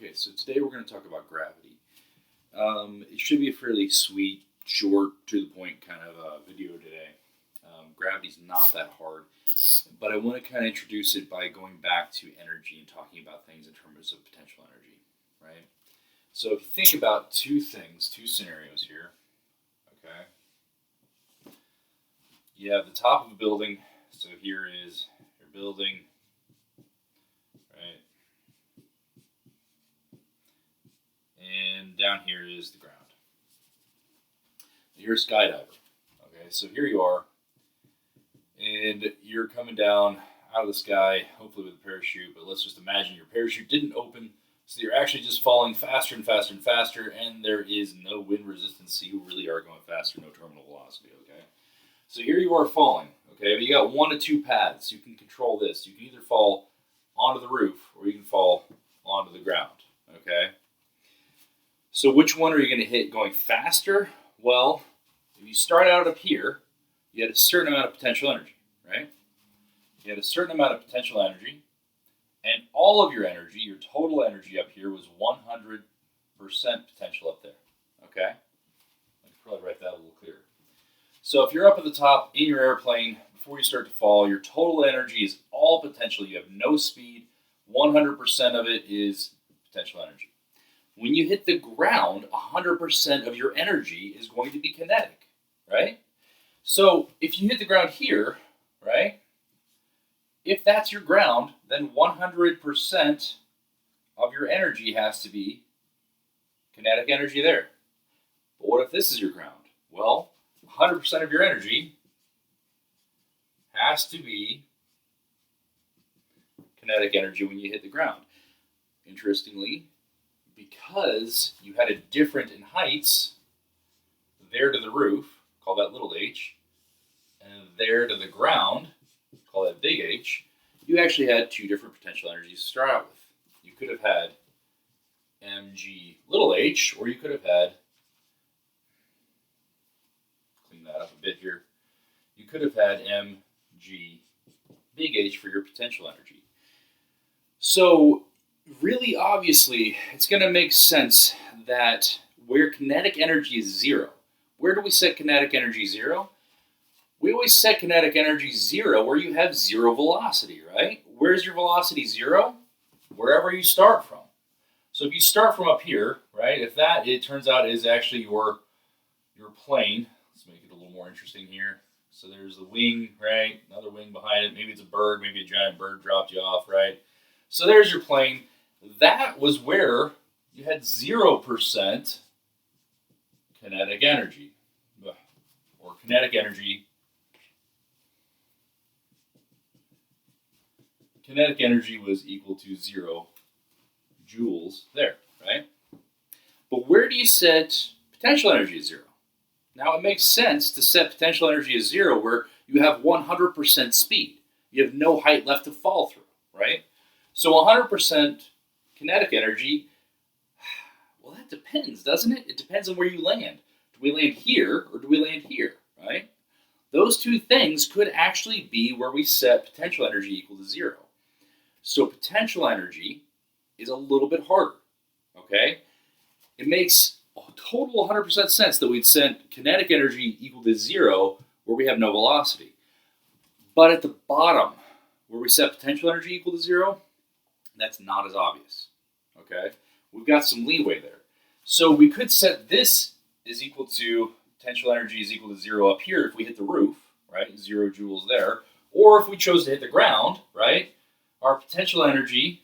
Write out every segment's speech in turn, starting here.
Okay, so today we're going to talk about gravity. It should be a fairly sweet, short, to the point kind of video today. Gravity's not that hard, but I want to kind of introduce it by going back to energy and talking about things in terms of potential energy, right? So if you think about two scenarios here, okay? You have the top of a building, so here is your building, right? And down here is the ground. You're a skydiver. Okay, so here you are, and you're coming down out of the sky, hopefully with a parachute, but let's just imagine your parachute didn't open, so you're actually just falling faster and faster and faster, and there is no wind resistance, so you really are going faster, no terminal velocity, okay? So here you are falling, okay, but you got one of two paths. You can control this. You can either fall onto the roof, or you can fall onto the ground, okay? So which one are you going to hit going faster? Well, if you start out up here, you had a certain amount of potential energy, right? You had a certain amount of potential energy, and all of your energy, your total energy up here was 100% potential up there, okay? I can probably write that a little clearer. So if you're up at the top in your airplane, before you start to fall, your total energy is all potential. You have no speed. 100% of it is potential energy. When you hit the ground, 100% of your energy is going to be kinetic, right? So if you hit the ground here, right, if that's your ground, then 100% of your energy has to be kinetic energy there. But what if this is your ground? Well, 100% of your energy has to be kinetic energy when you hit the ground. Interestingly, because you had a difference in heights, there to the roof, call that little h, and there to the ground, call that big H, you actually had two different potential energies to start out with. You could have had mg little h, or you could have had, clean that up a bit here, you could have had mg big H for your potential energy. So really, obviously, it's going to make sense that where kinetic energy is zero, where do we set kinetic energy zero? We always set kinetic energy zero where you have zero velocity, right? Where's your velocity zero? Wherever you start from. So if you start from up here, right, if that, it turns out, is actually your plane, let's make it a little more interesting here. So there's the wing, right, another wing behind it. Maybe it's a bird, maybe a giant bird dropped you off, right? So there's your plane. That was where you had 0% kinetic energy, or kinetic energy. Kinetic energy was equal to 0 joules there, right? But where do you set potential energy as 0? Now it makes sense to set potential energy as 0 where you have 100% speed. You have no height left to fall through, right? So 100% kinetic energy, well, that depends, doesn't it? It depends on where you land. Do we land here or do we land here, right? Those two things could actually be where we set potential energy equal to 0. So potential energy is a little bit harder, okay? It makes a total 100% sense that we'd set kinetic energy equal to 0 where we have no velocity. But at the bottom, where we set potential energy equal to 0, that's not as obvious, okay? We've got some leeway there. So we could set this is equal to, potential energy is equal to 0 up here if we hit the roof, right? 0 joules there. Or if we chose to hit the ground, right? Our potential energy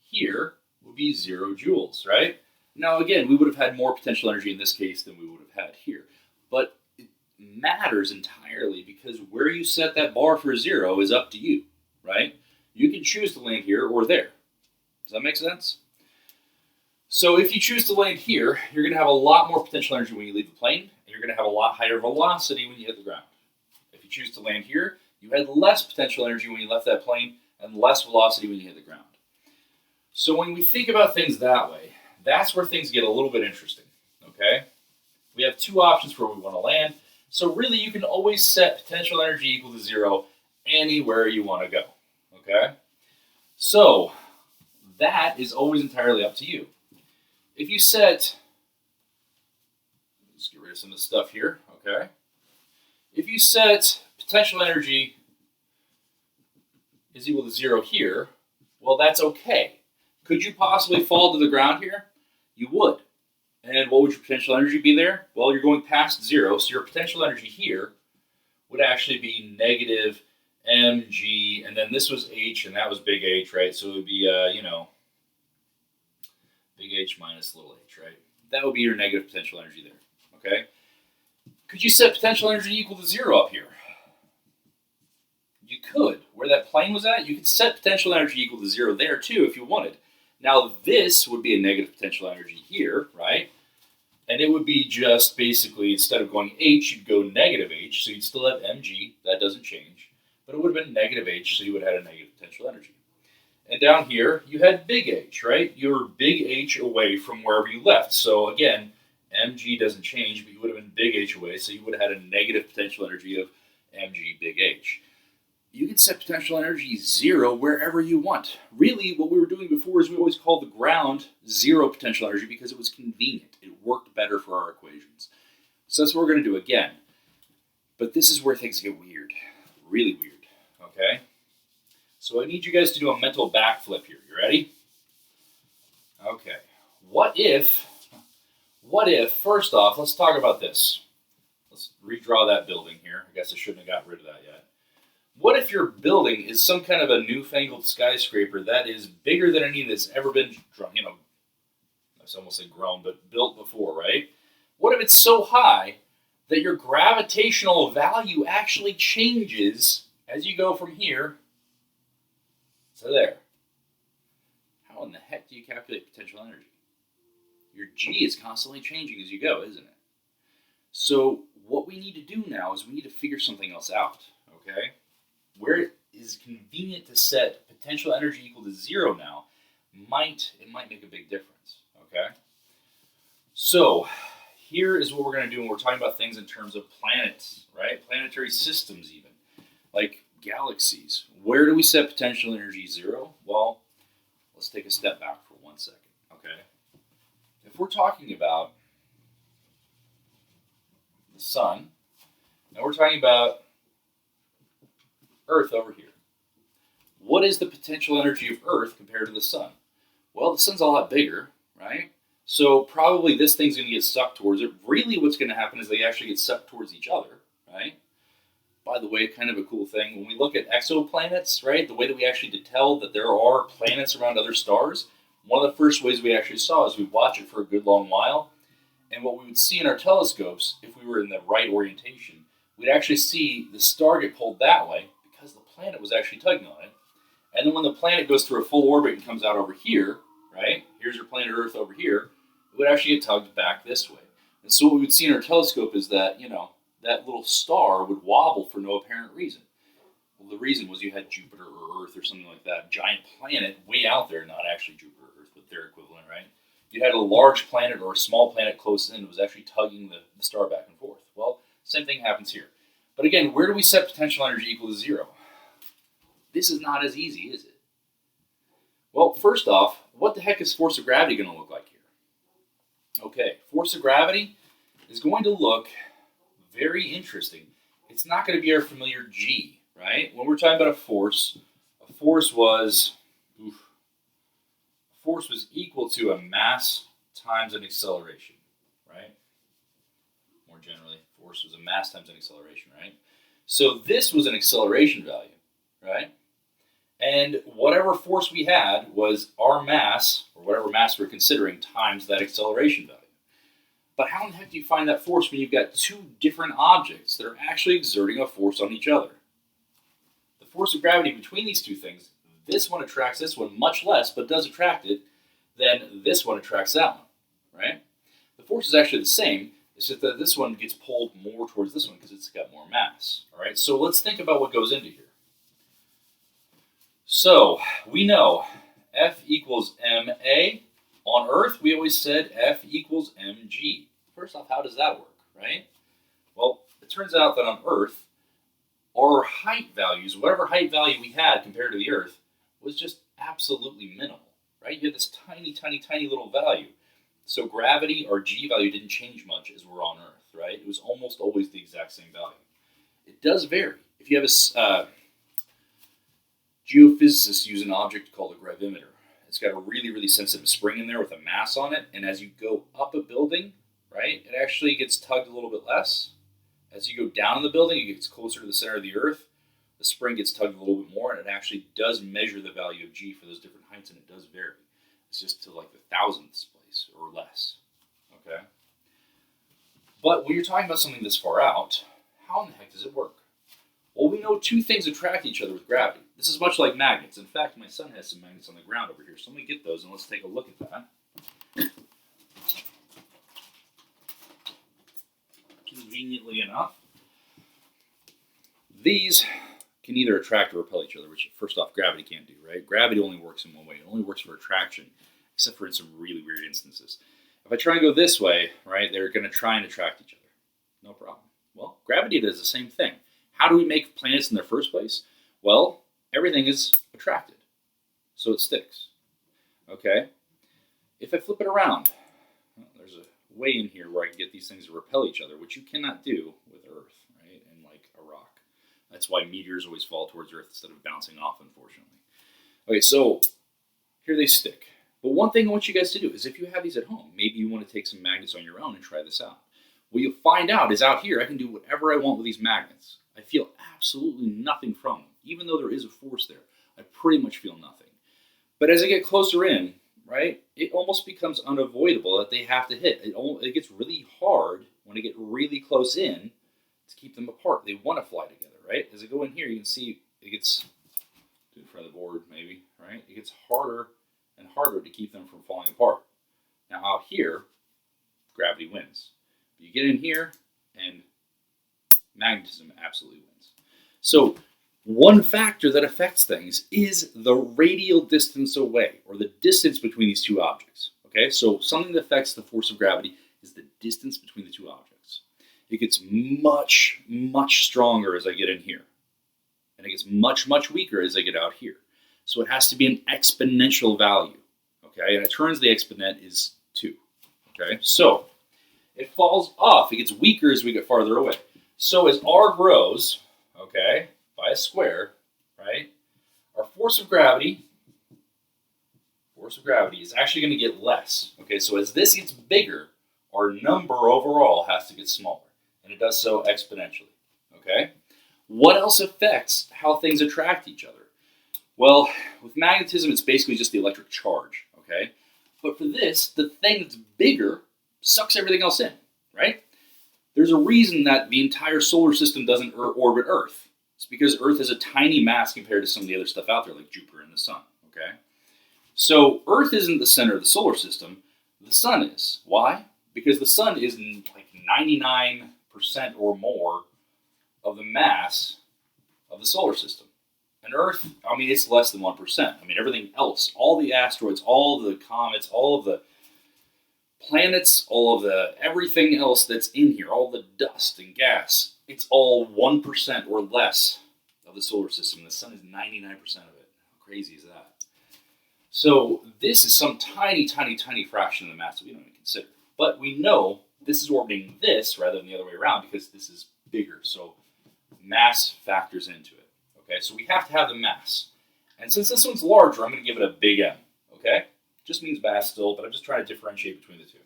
here would be 0 joules, right? Now again, we would have had more potential energy in this case than we would have had here. But it matters entirely because where you set that bar for 0 is up to you, right? You can choose to land here or there. Does that make sense? So if you choose to land here, you're going to have a lot more potential energy when you leave the plane, and you're going to have a lot higher velocity when you hit the ground. If you choose to land here, you had less potential energy when you left that plane, and less velocity when you hit the ground. So when we think about things that way, that's where things get a little bit interesting, okay? We have two options where we want to land. So really, you can always set potential energy equal to 0 anywhere you want to go, okay? So that is always entirely up to you. If you set, let's get rid of some of the stuff here, okay? If you set potential energy is equal to 0 here, well, that's okay. Could you possibly fall to the ground here? You would. And what would your potential energy be there? Well, you're going past 0, so your potential energy here would actually be negative mg, and then this was h, and that was big H, right? So it would be, big H minus little h, right? That would be your negative potential energy there, okay? Could you set potential energy equal to 0 up here? You could. Where that plane was at, you could set potential energy equal to 0 there too if you wanted. Now this would be a negative potential energy here, right? And it would be just basically, instead of going h, you'd go negative h, so you'd still have mg, that doesn't change. But it would have been negative h, so you would have had a negative potential energy. And down here, you had big H, right? You were big H away from wherever you left. So again, mg doesn't change, but you would have been big H away, so you would have had a negative potential energy of mg big H. You can set potential energy 0 wherever you want. Really, what we were doing before is we always called the ground 0 potential energy because it was convenient. It worked better for our equations. So that's what we're going to do again. But this is where things get weird. Really weird. Okay? So I need you guys to do a mental backflip here. You ready? Okay. What if, first off, let's talk about this. Let's redraw that building here. I guess I shouldn't have got rid of that yet. What if your building is some kind of a newfangled skyscraper that is bigger than any that's ever been, I almost said grown, but built before, right? What if it's so high that your gravitational value actually changes as you go from here to there? How in the heck do you calculate potential energy? Your G is constantly changing as you go, isn't it? So what we need to do now is we need to figure something else out, okay? Where it is convenient to set potential energy equal to 0 now, it might make a big difference, okay? So here is what we're going to do when we're talking about things in terms of planets, right? Planetary systems even, like galaxies. Where do we set potential energy 0? Well, let's take a step back for 1 second, okay? If we're talking about the sun, and we're talking about Earth over here. What is the potential energy of Earth compared to the sun? Well, the sun's a lot bigger, right? So probably this thing's going to get sucked towards it. Really what's going to happen is they actually get sucked towards each other, right? By the way, kind of a cool thing, when we look at exoplanets, right, the way that we actually tell that there are planets around other stars, one of the first ways we actually saw is we watch it for a good long while, and what we would see in our telescopes, if we were in the right orientation, we'd actually see the star get pulled that way, the planet was actually tugging on it. And then when the planet goes through a full orbit and comes out over here, right? Here's your planet Earth over here. It would actually get tugged back this way. And so what we would see in our telescope is that, that little star would wobble for no apparent reason. Well, the reason was you had Jupiter or Earth or something like that, giant planet way out there, not actually Jupiter or Earth, but their equivalent, right? You had a large planet or a small planet close in that was actually tugging the star back and forth. Well, same thing happens here. But again, where do we set potential energy equal to 0? This is not as easy, is it? Well, first off, what the heck is force of gravity going to look like here? Okay, force of gravity is going to look very interesting. It's not going to be our familiar G, right? When we're talking about a force was equal to a mass times an acceleration, right? More generally, force was a mass times an acceleration, right? So this was an acceleration value, right? And whatever force we had was our mass, or whatever mass we're considering, times that acceleration value. But how in the heck do you find that force when you've got two different objects that are actually exerting a force on each other? The force of gravity between these two things, this one attracts this one much less, but does attract it, than this one attracts that one, right? The force is actually the same, it's just that this one gets pulled more towards this one because it's got more mass, all right? So let's think about what goes into here. So we know F equals ma. On Earth, we always said F equals mg. First off, how does that work, right? Well, it turns out that on Earth, our height values, whatever height value we had compared to the Earth, was just absolutely minimal, right? You had this tiny, tiny, tiny little value. So gravity, our G value, didn't change much as we're on Earth, right? It was almost always the exact same value. It does vary. If you have a geophysicists use an object called a gravimeter. It's got a really, really sensitive spring in there with a mass on it, and as you go up a building, right, it actually gets tugged a little bit less. As you go down in the building, it gets closer to the center of the Earth, the spring gets tugged a little bit more, and it actually does measure the value of G for those different heights, and it does vary. It's just to like the thousandths place or less, okay? But when you're talking about something this far out, how in the heck does it work? Well, we know two things attract each other with gravity. This is much like magnets. In fact, my son has some magnets on the ground over here, so let me get those and let's take a look at that. Conveniently enough, these can either attract or repel each other, which first off, gravity can't do, right? Gravity only works in one way. It only works for attraction, except for in some really weird instances. If I try and go this way, right, they're going to try and attract each other. No problem. Well, gravity does the same thing. How do we make planets in the first place? Well, everything is attracted, so it sticks. Okay? If I flip it around, well, there's a way in here where I can get these things to repel each other, which you cannot do with Earth, right, and like a rock. That's why meteors always fall towards Earth instead of bouncing off, unfortunately. Okay, so here they stick. But one thing I want you guys to do is if you have these at home, maybe you want to take some magnets on your own and try this out. What you'll find out is out here, I can do whatever I want with these magnets. I feel absolutely nothing from them. Even though there is a force there, I pretty much feel nothing. But as I get closer in, right, it almost becomes unavoidable that they have to hit. It gets really hard when I get really close in to keep them apart. They want to fly together, right? As I go in here, you can see it gets, in front of the board maybe, right? It gets harder and harder to keep them from falling apart. Now out here, gravity wins. You get in here and magnetism absolutely wins. So one factor that affects things is the radial distance away, or the distance between these two objects. Okay, so something that affects the force of gravity is the distance between the two objects. It gets much, much stronger as I get in here. And it gets much, much weaker as I get out here. So it has to be an exponential value. Okay, and it turns the exponent is 2. Okay, so it falls off. It gets weaker as we get farther away. So as r grows, okay, by a square, right, our force of gravity is actually going to get less. Okay, so as this gets bigger, our number overall has to get smaller. And it does so exponentially. Okay? What else affects how things attract each other? Well, with magnetism, it's basically just the electric charge. Okay? But for this, the thing that's bigger sucks everything else in, right? There's a reason that the entire solar system doesn't orbit Earth. It's because Earth has a tiny mass compared to some of the other stuff out there, like Jupiter and the Sun, okay? So Earth isn't the center of the solar system. The Sun is. Why? Because the Sun is like 99% or more of the mass of the solar system. And Earth, I mean, it's less than 1%. I mean, everything else, all the asteroids, all the comets, all of the planets, all of the everything else that's in here, all the dust and gas, it's all 1% or less of the solar system. The Sun is 99% of it. How crazy is that? So this is some tiny, tiny, tiny fraction of the mass that we don't even consider. But we know this is orbiting this rather than the other way around because this is bigger. So mass factors into it. Okay, so we have to have the mass. And since this one's larger, I'm going to give it a big M. Okay? Just means mass still, but I'm just trying to differentiate between the two.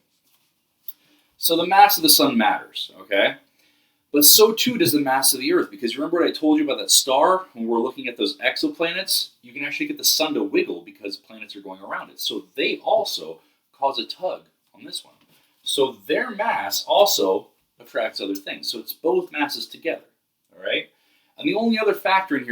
So the mass of the Sun matters, okay? But so too does the mass of the Earth, because remember what I told you about that star? When we're looking at those exoplanets, you can actually get the Sun to wiggle because planets are going around it. So they also cause a tug on this one. So their mass also attracts other things. So it's both masses together, all right? And the only other factor in here